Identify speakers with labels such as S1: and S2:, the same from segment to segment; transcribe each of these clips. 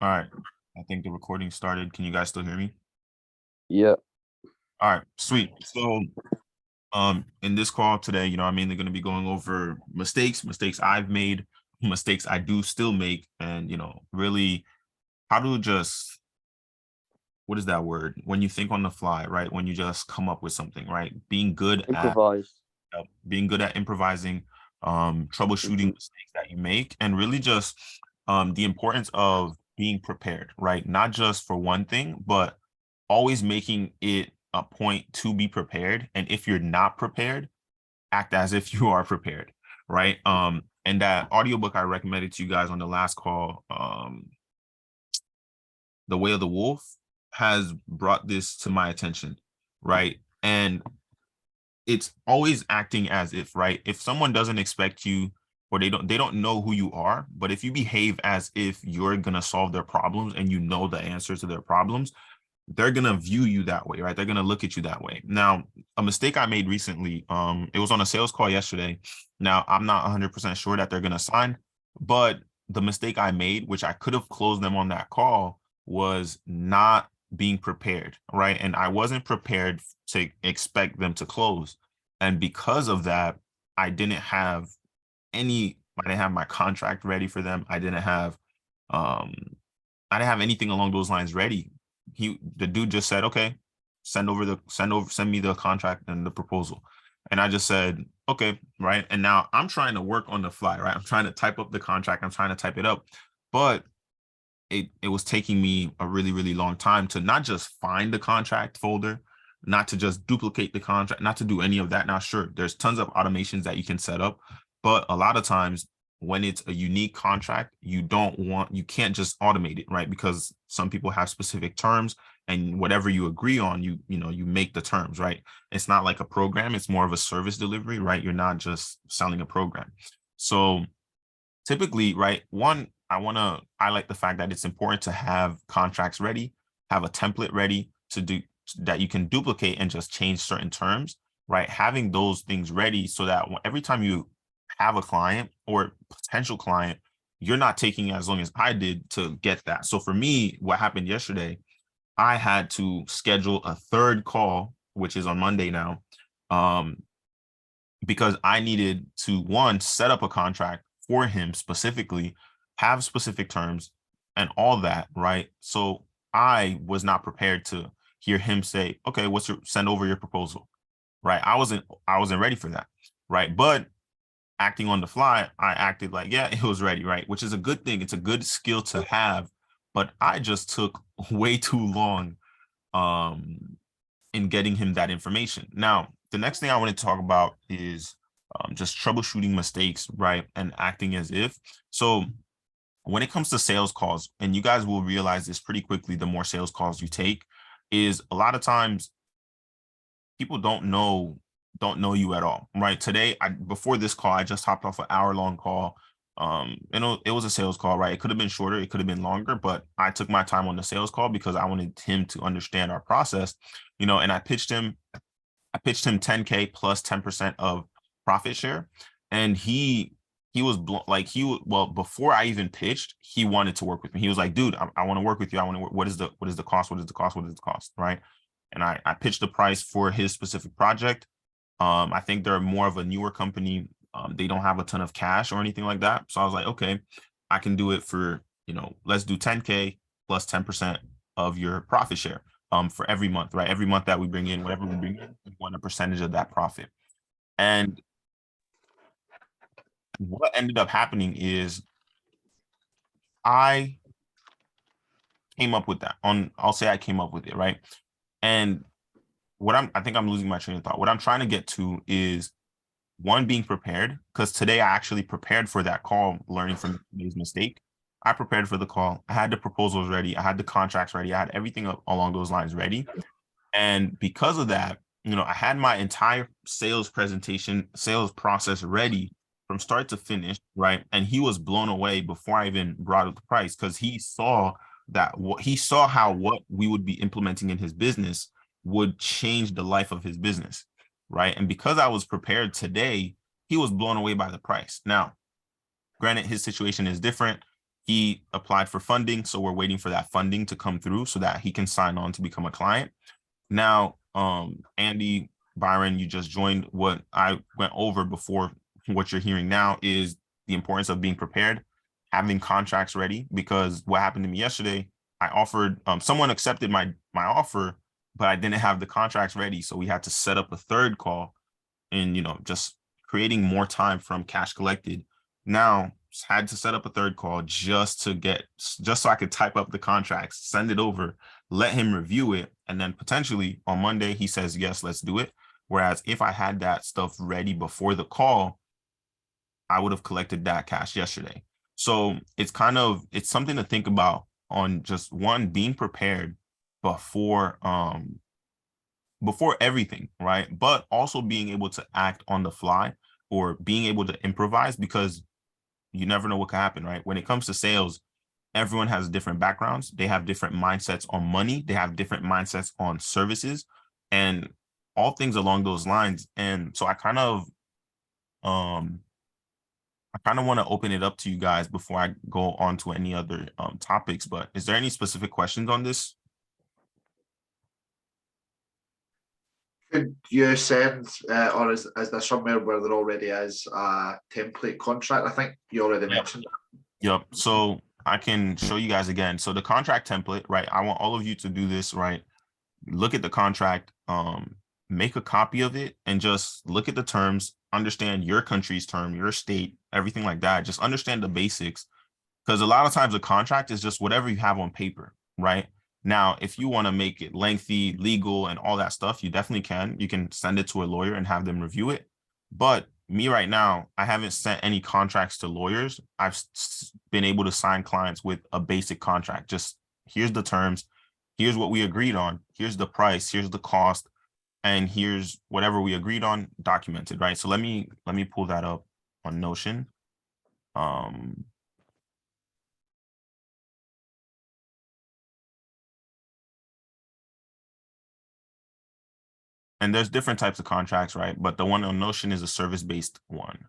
S1: All right. I think the recording started. Can you guys still hear me?
S2: Yeah.
S1: All right, sweet. So, in this call today, I'm mainly going to be going over mistakes I've made, mistakes I do still make, and really how to just what is that word? When you think on the fly, right? When you just come up with something, right?
S2: Improvise.
S1: Being good at improvising, troubleshooting
S2: Hmm.
S1: mistakes that you make, and really just the importance of being prepared, right? Not just for one thing, but always making it a point to be prepared. And if you're not prepared, act as if you are prepared, right? And that audiobook I recommended to you guys on the last call, The Way of the Wolf, has brought this to my attention, right? And it's always acting as if, right? If someone doesn't expect you or they don't know who you are, but if you behave as if you're gonna solve their problems and you know the answers to their problems, they're gonna view you that way, right? They're gonna look at you that way. Now, a mistake I made recently, it was on a sales call yesterday. Now, I'm not 100% sure that they're gonna sign, but the mistake I made, which I could have closed them on that call, was not being prepared, right? And I wasn't prepared to expect them to close. And because of that, I didn't have I didn't have my contract ready for them. Um, I didn't have anything along those lines ready. The dude just said, okay, send me the contract and the proposal. And I just said, okay, right. And now I'm trying to work on the fly, right? I'm trying to type up the contract. I'm trying to type it up. But it was taking me a really, really long time to not just find the contract folder, not to just duplicate the contract, not to do any of that. Now, sure, there's tons of automations that you can set up, but a lot of times when it's a unique contract, you can't just automate it, right? Because some people have specific terms and whatever you agree on, you make the terms, right? It's not like a program, it's more of a service delivery, right? You're not just selling a program. So typically, right, one, I like the fact that it's important to have contracts ready, have a template ready to do that you can duplicate and just change certain terms, right? Having those things ready so that every time you have a client or potential client, you're not taking as long as I did to get that. So for me, what happened yesterday, I had to schedule a third call, which is on Monday now, um, because I needed to, one, set up a contract for him specifically, have specific terms and all that, right? So I was not prepared to hear him say, okay, send over your proposal, right? I wasn't ready for that, right? But acting on the fly, I acted like, yeah, it was ready, right? Which is a good thing. It's a good skill to have, but I just took way too long um in getting him that information. Now, the next thing I want to talk about is just troubleshooting mistakes, right? And acting as if. So, when it comes to sales calls, and you guys will realize this pretty quickly the more sales calls you take, is a lot of times people don't know you at all, right? Today, before this call, I just hopped off an hour-long call. It was a sales call, right? It could have been shorter, it could have been longer, but I took my time on the sales call because I wanted him to understand our process, and I pitched him 10K plus 10% of profit share. And he was well, before I even pitched, he wanted to work with me. He was like, dude, I want to work with you. I want to work. What is the cost? What is the cost? What is the cost? Right. And I pitched the price for his specific project. I think they're more of a newer company. They don't have a ton of cash or anything like that. So I was like, okay, I can do it for, let's do 10K plus 10% of your profit share for every month, right? Every month that we bring in, whatever we bring in, we want a percentage of that profit. And what ended up happening is I came up with that I'll say I came up with it, right? And I think I'm losing my train of thought. What I'm trying to get to is one, being prepared, because today I actually prepared for that call, learning from today's mistake. I prepared for the call. I had the proposals ready. I had the contracts ready. I had everything along those lines ready. And because of that, I had my entire sales process ready from start to finish, right? And he was blown away before I even brought up the price because he saw how what we would be implementing in his business would change the life of his business, right? And because I was prepared today, he was blown away by the price. Now, granted, his situation is different. He applied for funding, so we're waiting for that funding to come through so that he can sign on to become a client. Now, Andy, Byron, you just joined. What I went over before, what you're hearing now is the importance of being prepared, having contracts ready, because what happened to me yesterday, I offered, someone accepted my offer, but I didn't have the contracts ready. So we had to set up a third call and, just creating more time from cash collected. Now had to set up a third call just so I could type up the contracts, send it over, let him review it, and then potentially on Monday he says, yes, let's do it. Whereas if I had that stuff ready before the call, I would have collected that cash yesterday. So it's something to think about on just one, being prepared before everything, right? But also being able to act on the fly or being able to improvise, because you never know what can happen, right? When it comes to sales, everyone has different backgrounds. They have different mindsets on money. They have different mindsets on services and all things along those lines. And so I kind of want to open it up to you guys before I go on to any other topics. But is there any specific questions on this?
S3: Could you send, or is there somewhere where there already is a template contract? I think you already mentioned that.
S1: Yep. So I can show you guys again. So the contract template, right? I want all of you to do this, right? Look at the contract, make a copy of it, and just look at the terms, understand your country's term, your state, everything like that. Just understand the basics, because a lot of times a contract is just whatever you have on paper, right? Now, if you want to make it lengthy, legal, and all that stuff, you definitely can. You can send it to a lawyer and have them review it. But me right now, I haven't sent any contracts to lawyers. I've been able to sign clients with a basic contract. Just here's the terms, here's what we agreed on, here's the price, here's the cost, and here's whatever we agreed on documented, right? So let me pull that up on Notion. And there's different types of contracts, right? But the one on Notion is a service-based one.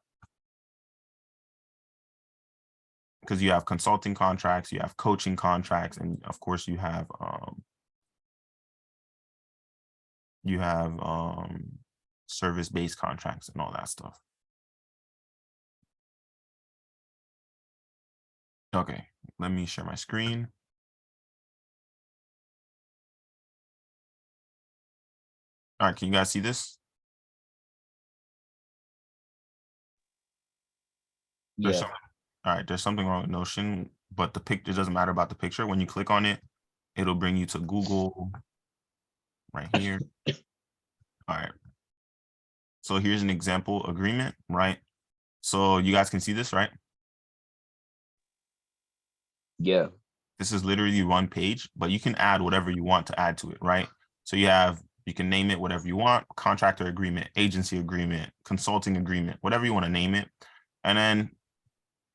S1: Because you have consulting contracts, you have coaching contracts, and of course you have service-based contracts and all that stuff. Okay, let me share my screen. All right, can you guys see this?
S2: Yeah.
S1: All right, there's something wrong with Notion, but the picture doesn't matter about the picture. When you click on it, it'll bring you to Google right here. All right. So here's an example agreement, right? So you guys can see this, right?
S2: Yeah.
S1: This is literally one page, but you can add whatever you want to add to it, right? So you can name it whatever you want: contractor agreement, agency agreement, consulting agreement, whatever you want to name it. And then,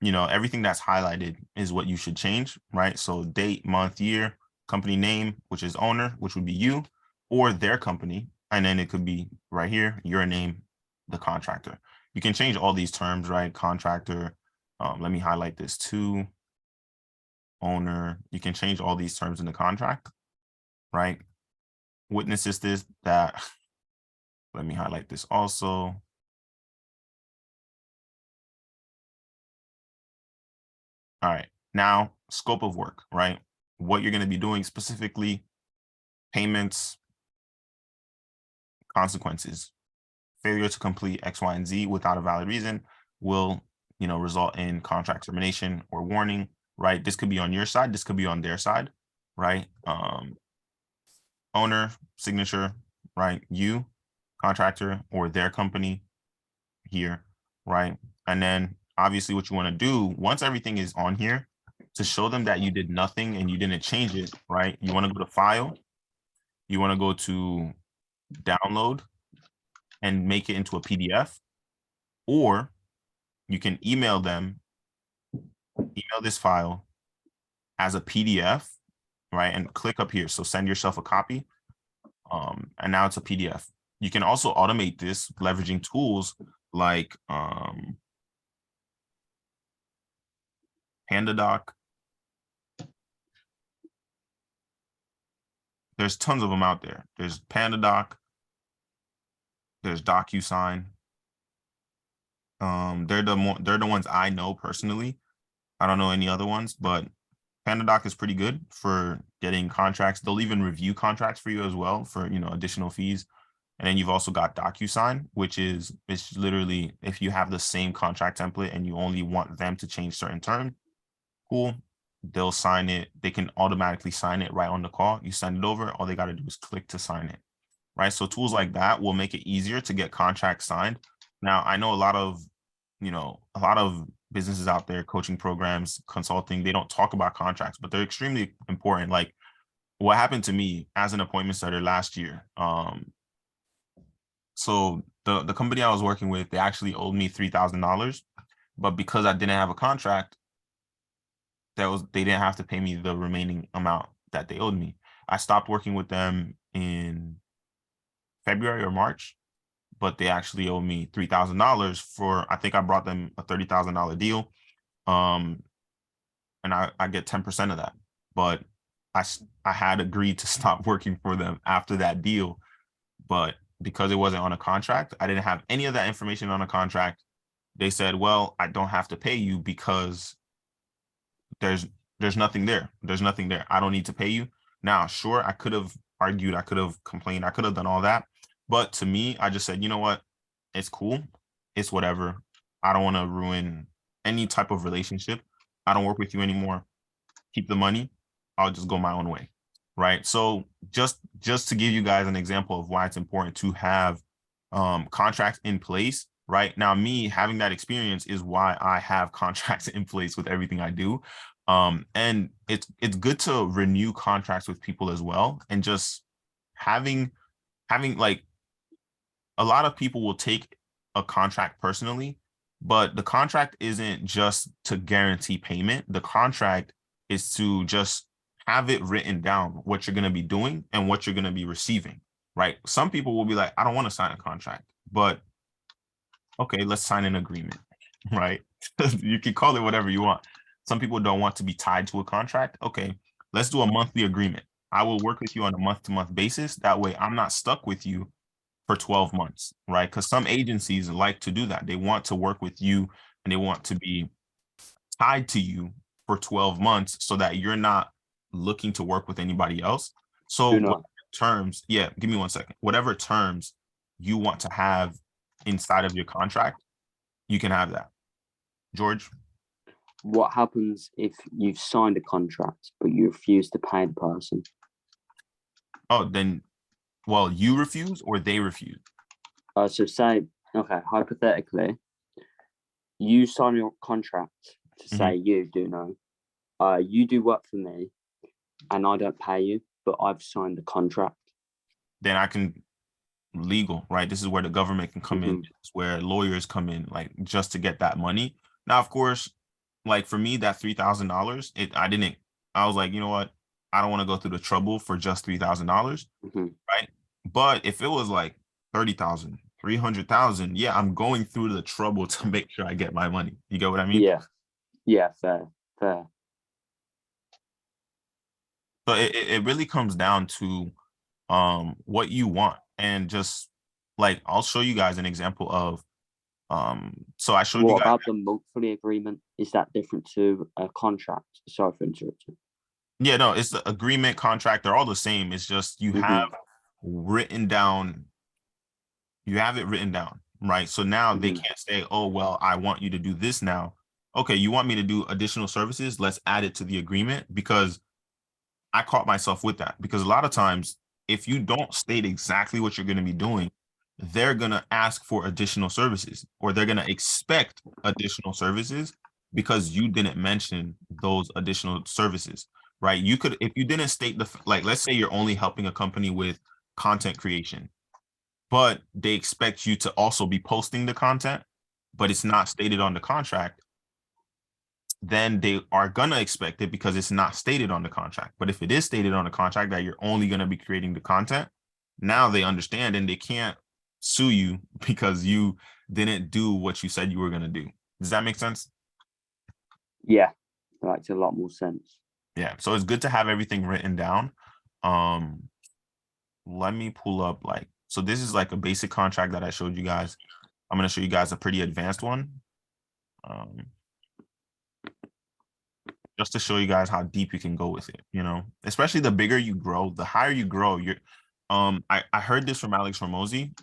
S1: everything that's highlighted is what you should change, right? So date, month, year, company name, which is owner, which would be you, or their company. And then it could be right here, your name, the contractor. You can change all these terms, right? Contractor. Let me highlight this too. Owner. You can change all these terms in the contract, right? Witnesses this, that. Let me highlight this also. All right, now scope of work, right? What you're going to be doing specifically: payments, consequences. Failure to complete X, Y, and Z without a valid reason will, result in contract termination or warning, right? This could be on your side, this could be on their side, right? Owner, signature, right? You, contractor, or their company here, right? And then obviously what you want to do once everything is on here, to show them that you did nothing and you didn't change it, right? You want to go to file, you want to go to download and make it into a PDF, or you can email this file as a PDF, right? And click up here. So send yourself a copy. And now it's a PDF. You can also automate this leveraging tools like PandaDoc, there's tons of them out there. There's PandaDoc, there's DocuSign. They're the ones I know personally. I don't know any other ones, but PandaDoc is pretty good for getting contracts. They'll even review contracts for you as well for, additional fees. And then you've also got DocuSign, which is it's literally if you have the same contract template and you only want them to change certain terms, cool. They'll sign it. They can automatically sign it right on the call. You send it over. All they got to do is click to sign it. Right. So tools like that will make it easier to get contracts signed. Now, I know a lot of businesses out there, coaching programs, consulting, they don't talk about contracts, but they're extremely important. Like what happened to me as an appointment setter last year. So the company I was working with, they actually owed me $3,000, but because I didn't have a contract, they didn't have to pay me the remaining amount that they owed me. I stopped working with them in February or March, but they actually owe me $3,000 for, I think I brought them a $30,000 deal. And I get 10% of that, but I had agreed to stop working for them after that deal, but because it wasn't on a contract, I didn't have any of that information on a contract. They said, well, I don't have to pay you because there's nothing there. There's nothing there. I don't need to pay you. Now, sure, I could have argued, I could have complained, I could have done all that. But to me, I just said, you know what? It's cool. It's whatever. I don't want to ruin any type of relationship. I don't work with you anymore. Keep the money. I'll just go my own way. Right. So just to give you guys an example of why it's important to have contracts in place. Right now, me having that experience is why I have contracts in place with everything I do. And it's good to renew contracts with people as well. And just having like a lot of people will take a contract personally, but the contract isn't just to guarantee payment. The contract is to just have it written down what you're going to be doing and what you're going to be receiving, right? Some people will be like, I don't want to sign a contract, but okay, let's sign an agreement, right? You can call it whatever you want. Some people don't want to be tied to a contract. Okay, let's do a monthly agreement. I will work with you on a month-to-month basis. That way I'm not stuck with you for 12 months, right? Because some agencies like to do that. They want to work with you and they want to be tied to you for 12 months so that you're not looking to work with anybody else. So what terms, yeah, give me 1 second. Whatever terms you want to have inside of your contract, you can have that. George?
S2: What happens if you've signed a contract, but you refuse to pay the person?
S1: Oh, then, well, you refuse or they refuse?
S2: So say, okay, hypothetically, you sign your contract to say you do know, you do work for me and I don't pay you, but I've signed the contract.
S1: Then I can legal, right? This is where the government can come in. It's where lawyers come in, like just to get that money. Now, of course, like for me, that $3,000, I was like, you know what? I don't want to go through the trouble for just $3,000, right? But if it was like 30,000, 300,000, yeah, I'm going through the trouble to make sure I get my money. You get what I mean?
S2: Yeah, fair.
S1: So it really comes down to what you want, and just like I'll show you guys an example of so I showed you guys.
S2: What about the monthly agreement? Is that different to a contract? Sorry for interrupting.
S1: Yeah, no, it's the agreement, contract, they're all the same. It's just you have written down, you have it written down, right? So now they can't say, oh, well, I want you to do this now. Okay, you want me to do additional services? Let's add it to the agreement, because I caught myself with that. Because a lot of times, if you don't state exactly what you're going to be doing, they're going to ask for additional services, or they're going to expect additional services because you didn't mention those additional services, right? You could, if you didn't state like, let's say you're only helping a company with content creation, but they expect you to also be posting the content, but it's not stated on the contract, then they are gonna expect it because it's not stated on the contract. But if it is stated on the contract that you're only gonna be creating the content, now they understand and they can't sue you because you didn't do what you said you were gonna do. Does that make sense?
S2: Yeah, that makes a lot more sense.
S1: Yeah. So it's good to have everything written down. let me pull up like, so this is like a basic contract that I showed you guys. I'm going to show you guys a pretty advanced one. Just to show you guys how deep you can go with it, you know, especially the bigger you grow, the higher you grow. I heard this from Alex Ramosi.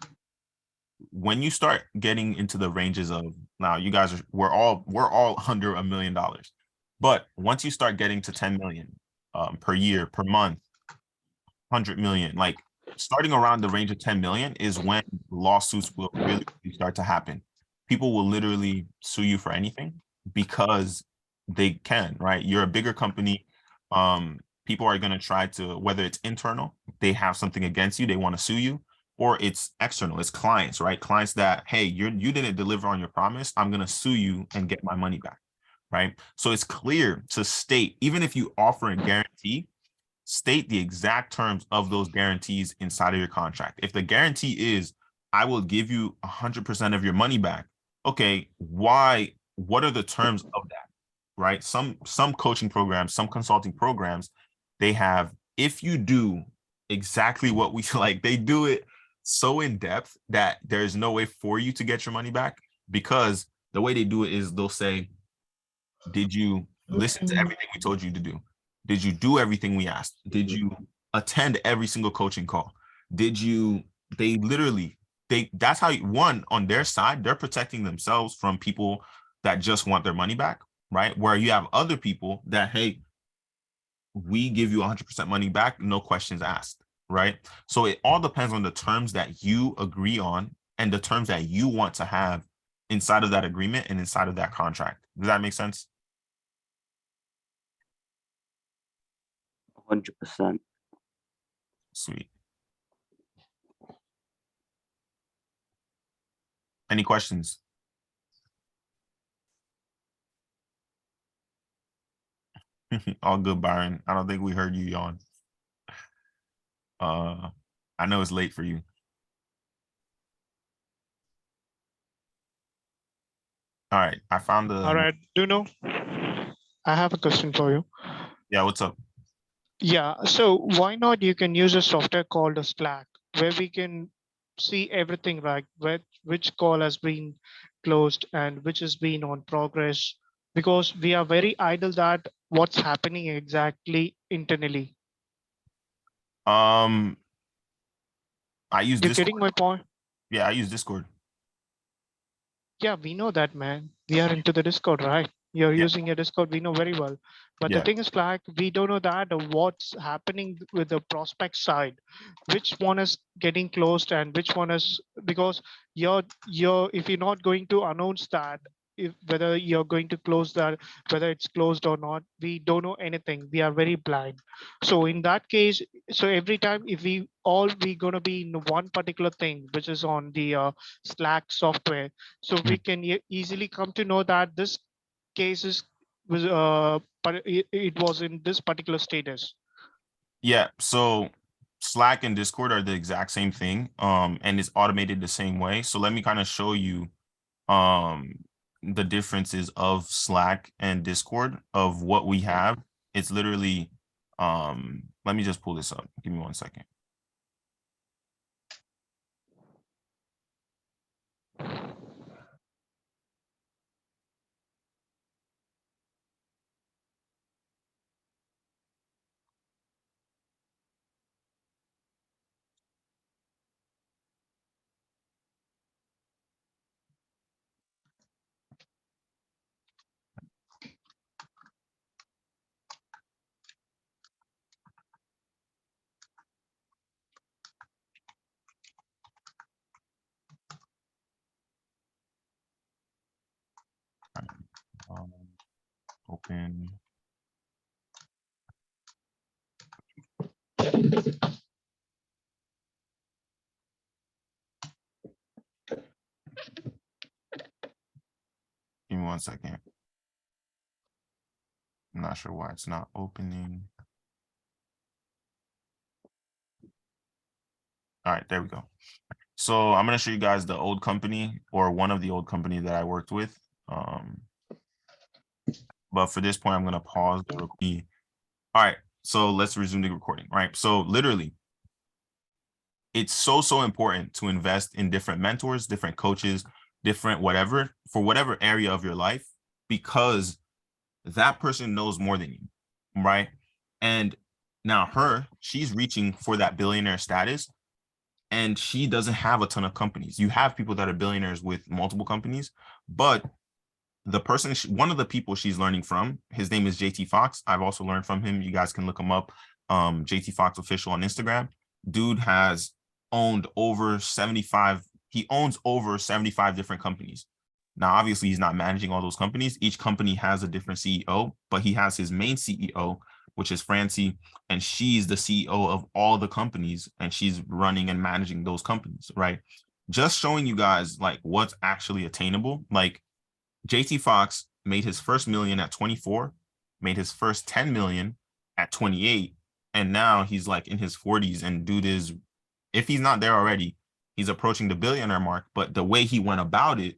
S1: When you start getting into the ranges of, now you guys are, we're all under $1 million, but once you start getting to 10 million per year, per month, 100 million, like starting around the range of 10 million is when lawsuits will really start to happen. People will literally sue you for anything because they can, right? You're a bigger company. People are going to try to, whether it's internal, they have something against you, they want to sue you, or it's external, it's clients, right? Clients that, hey, you didn't deliver on your promise, I'm going to sue you and get my money back, right? So it's clear to state, even if you offer a guarantee, state the exact terms of those guarantees inside of your contract. If the guarantee is, I will give you 100% of your money back, okay, why? What are the terms of that, right? Some coaching programs, some consulting programs, they have, if you do exactly what we like, they do it so in depth that there's no way for you to get your money back, because the way they do it is they'll say, did you listen to everything we told you to do? Did you do everything we asked? Did you attend every single coaching call? Did you, they literally, that's how, one, on their side, they're protecting themselves from people that just want their money back, right? Where you have other people that, hey, we give you 100% money back, no questions asked, right? So it all depends on the terms that you agree on and the terms that you want to have inside of that agreement and inside of that contract. Does that make sense?
S2: 100%.
S1: Sweet. Any questions? All good, Byron. I don't think we heard you yawn. I know it's late for you. All right, I found the.
S4: All right, Duno, I have a question for you.
S1: Yeah, what's up?
S4: Yeah, so why not you can use a software called a Slack, where we can see everything, like which call has been closed and which has been on progress, because we are very idle that what's happening exactly internally.
S1: I use
S4: You're
S1: Discord.
S4: getting my point?
S1: Yeah, I use Discord.
S4: Yeah, we know that, man. We are into the Discord, right? You're
S1: Yeah.
S4: using a Discord, we know very well. But the
S1: Yeah.
S4: thing is, like, we don't know that what's happening with the prospect side, which one is getting closed and which one is, because you're if you're not going to announce that, if whether you're going to close that, whether it's closed or not, we don't know anything. We are very blind. So in that case, so every time if we gonna be in one particular thing, which is on the Slack software, so we can easily come to know that this case is was but it was in this particular status.
S1: Yeah, so Slack and Discord are the exact same thing, and it's automated the same way. So let me kind of show you the differences of Slack and Discord of what we have. It's literally, let me just pull this up. Give me 1 second. Open. Give me 1 second. I'm not sure why it's not opening. All right, there we go. So I'm going to show you guys the old company, or one of the old company that I worked with. But for this point, I'm going to pause the recording. All right, so let's resume the recording. All right, so literally, it's so important to invest in different mentors, different coaches, different whatever, for whatever area of your life, because that person knows more than you, right? And now she's reaching for that billionaire status, and she doesn't have a ton of companies. You have people that are billionaires with multiple companies, but the person, one of the people she's learning from, his name is JT Fox. I've also learned from him. You guys can look him up. JT Fox official on Instagram. Dude has owned over 75. He owns over 75 different companies. Now, obviously, he's not managing all those companies. Each company has a different CEO, but he has his main CEO, which is Francie, and she's the CEO of all the companies, and she's running and managing those companies, right? Just showing you guys like what's actually attainable. Like JT Fox made his first million at 24, made his first 10 million at 28, and now he's like in his 40s, and dude is, if he's not there already, he's approaching the billionaire mark. But the way he went about it,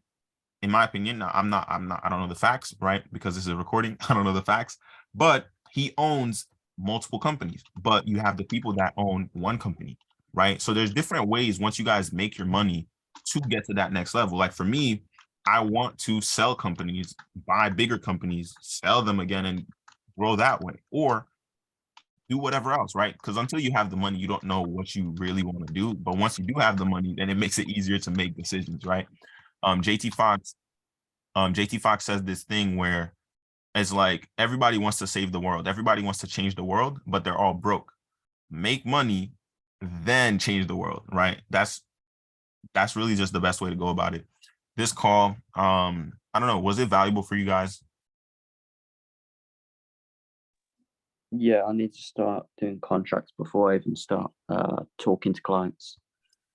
S1: in my opinion, now I don't know the facts, right? Because this is a recording, I don't know the facts, but he owns multiple companies, but you have the people that own one company, right? So there's different ways once you guys make your money to get to that next level. Like for me, I want to sell companies, buy bigger companies, sell them again, and grow that way, or do whatever else, right? Because until you have the money, you don't know what you really want to do. But once you do have the money, then it makes it easier to make decisions, right? JT Fox says this thing where it's like everybody wants to save the world, everybody wants to change the world, but they're all broke. Make money, then change the world, right? That's really just the best way to go about it. This call, I don't know, was it valuable for you guys?
S2: Yeah, I need to start doing contracts before I even start talking to clients.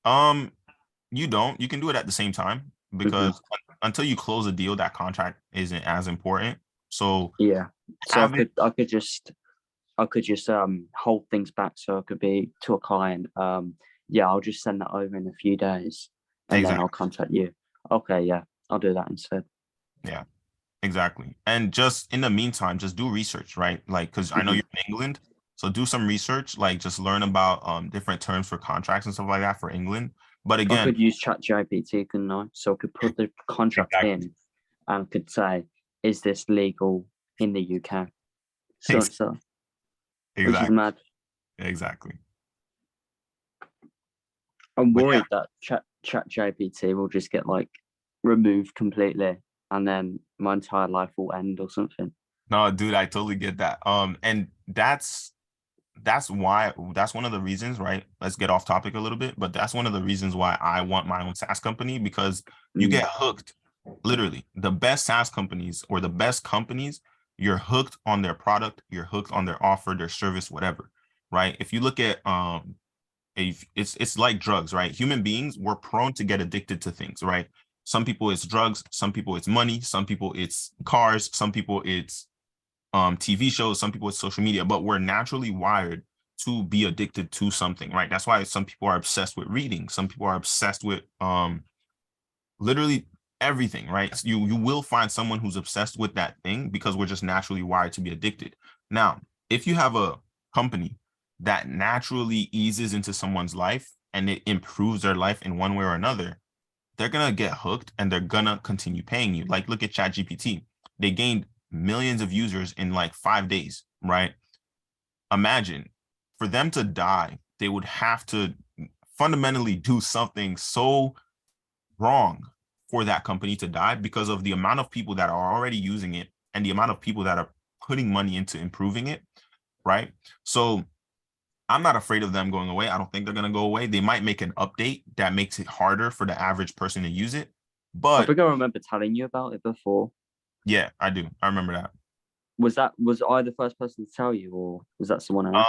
S1: You can do it at the same time, because until you close a deal, that contract isn't as important. So
S2: yeah, so
S1: I
S2: I could just hold things back, so it could be to a client. Yeah, I'll just send that over in a few days, and then I'll contact you. Okay, yeah, I'll do that instead.
S1: Yeah, exactly. And just in the meantime, just do research, right? Like, because I know you're in England, so do some research, like just learn about different terms for contracts and stuff like that for England. But again,
S2: I could use ChatGPT, couldn't I? So I could put the contract in and could say, is this legal in the UK? So which is mad.
S1: Exactly.
S2: I'm worried that ChatGPT will just get like removed completely, and then my entire life will end or something.
S1: No, dude, I totally get that. And that's one of the reasons, right? Let's get off topic a little bit, but that's one of the reasons why I want my own SaaS company, because you get hooked. Literally, the best SaaS companies, or the best companies, you're hooked on their product, you're hooked on their offer, their service, whatever, right? If you look at if it's like drugs, right? Human beings, we're prone to get addicted to things, right? Some people it's drugs, some people it's money, some people it's cars, some people it's TV shows, some people it's social media, but we're naturally wired to be addicted to something, right? That's why some people are obsessed with reading, some people are obsessed with literally everything, right? So you will find someone who's obsessed with that thing, because we're just naturally wired to be addicted. Now, if you have a company that naturally eases into someone's life and it improves their life in one way or another, they're gonna get hooked and they're gonna continue paying you. Like, look at ChatGPT. They gained millions of users in like 5 days, right? Imagine, for them to die, they would have to fundamentally do something so wrong for that company to die, because of the amount of people that are already using it and the amount of people that are putting money into improving it, right? So I'm not afraid of them going away. I don't think they're going to go away. They might make an update that makes it harder for the average person to use it. But
S2: I think I remember telling you about it before.
S1: Yeah, I do. I remember that.
S2: Was I the first person to tell you, or was that someone else?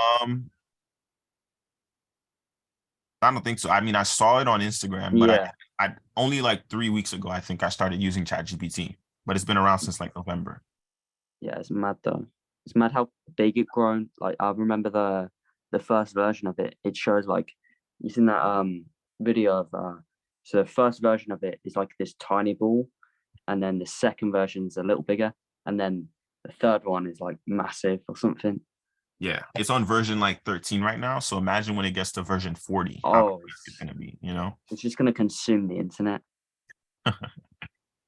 S1: I don't think so. I mean, I saw it on Instagram, but
S2: Yeah.
S1: I only like 3 weeks ago, I think I started using ChatGPT, but it's been around since like November.
S2: Yeah, it's mad though. It's mad how big it grown. Like, I remember the first version of it. It shows like, you seen that video of so the first version of it is like this tiny ball, and then the second version's a little bigger, and then the third one is like massive or something.
S1: Yeah, it's on version like 13 right now. So imagine when it gets to version 40, how
S2: Oh,
S1: it's gonna be, you know?
S2: it's just going to consume the internet.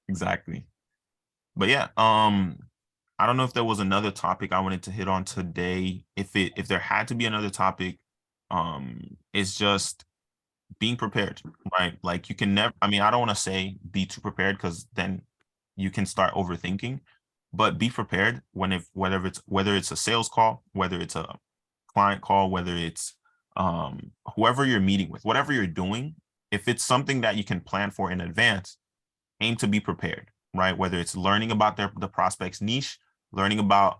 S1: Exactly. But yeah, I don't know if there was another topic I wanted to hit on today. If there had to be another topic, it's just being prepared, right? Like you can never, I mean, I don't want to say be too prepared because then you can start overthinking, but be prepared whether it's a sales call, whether it's a client call, whether it's whoever you're meeting with, whatever you're doing, if it's something that you can plan for in advance, aim to be prepared, right? Whether it's learning about the prospect's niche, learning about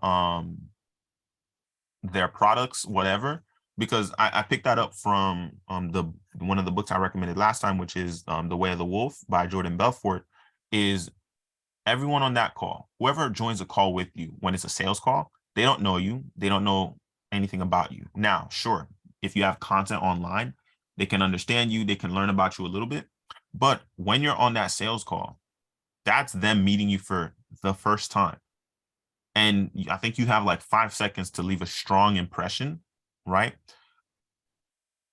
S1: their products, whatever. Because I picked that up from the one of the books I recommended last time, which is The Way of the Wolf by Jordan Belfort. Is everyone on that call, whoever joins a call with you when it's a sales call, they don't know you, they don't know anything about you. Now, sure, if you have content online, they can understand you, they can learn about you a little bit. But when you're on that sales call, that's them meeting you for the first time. And I think you have like 5 seconds to leave a strong impression, right?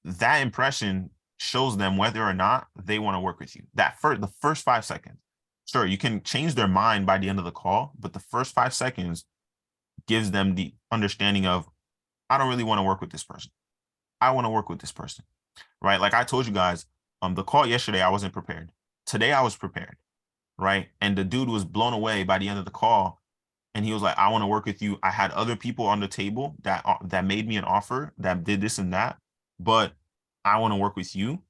S1: That impression shows them whether or not they want to work with you. The first 5 seconds. Sure, you can change their mind by the end of the call, but the first 5 seconds gives them the understanding of, I don't really want to work with this person. I want to work with this person, right? Like I told you guys, the call yesterday, I wasn't prepared. Today I was prepared, right? And the dude was blown away by the end of the call. And he was like, I want to work with you. I had other people on the table that made me an offer that did this and that, but I want to work with you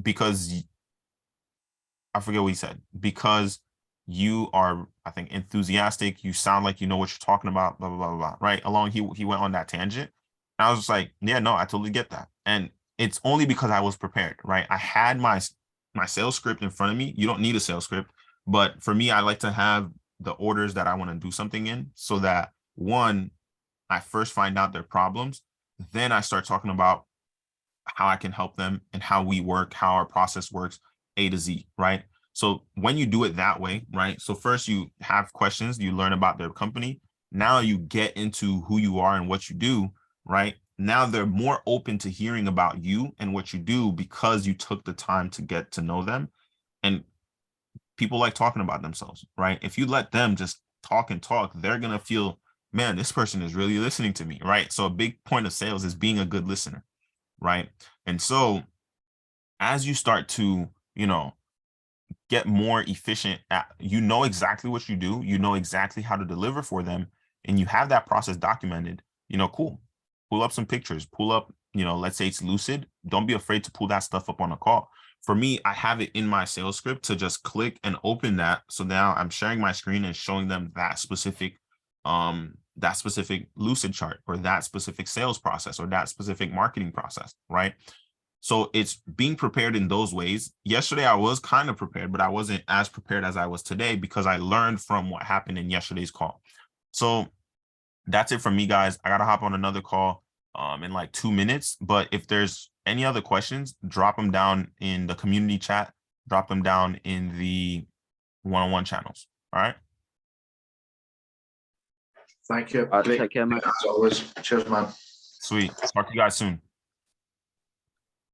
S1: because I forget what he said, because you are, I think, enthusiastic. You sound like you know what you're talking about, blah, blah, blah, blah, right? Along, he went on that tangent. And I was just like, yeah, no, I totally get that. And it's only because I was prepared, right? I had my sales script in front of me. You don't need a sales script, but for me, I like to have the orders that I want to do something in so that one, I first find out their problems, then I start talking about how I can help them and how we work, how our process works, A to Z, right? So when you do it that way, right? So first you have questions, you learn about their company. Now you get into who you are and what you do, right? Now they're more open to hearing about you and what you do because you took the time to get to know them. And people like talking about themselves, right? If you let them just talk and talk, they're going to feel, man, this person is really listening to me, right? So a big point of sales is being a good listener, right? And so as you start to, get more efficient at, you know exactly what you do, you know exactly how to deliver for them, and you have that process documented, cool. Pull up some pictures, pull up, let's say it's Lucid. Don't be afraid to pull that stuff up on a call. For me, I have it in my sales script to just click and open that. So now I'm sharing my screen and showing them that specific Lucid chart or that specific sales process or that specific marketing process, right? So it's being prepared in those ways. Yesterday, I was kind of prepared, but I wasn't as prepared as I was today because I learned from what happened in yesterday's call. So that's it from me, guys. I got to hop on another call in like 2 minutes. But if there's any other questions, drop them down in the community chat, drop them down in the one-on-one channels. All right.
S3: Thank you.
S2: Take care, man.
S3: As always. Cheers, man.
S1: Sweet. Talk to you guys soon.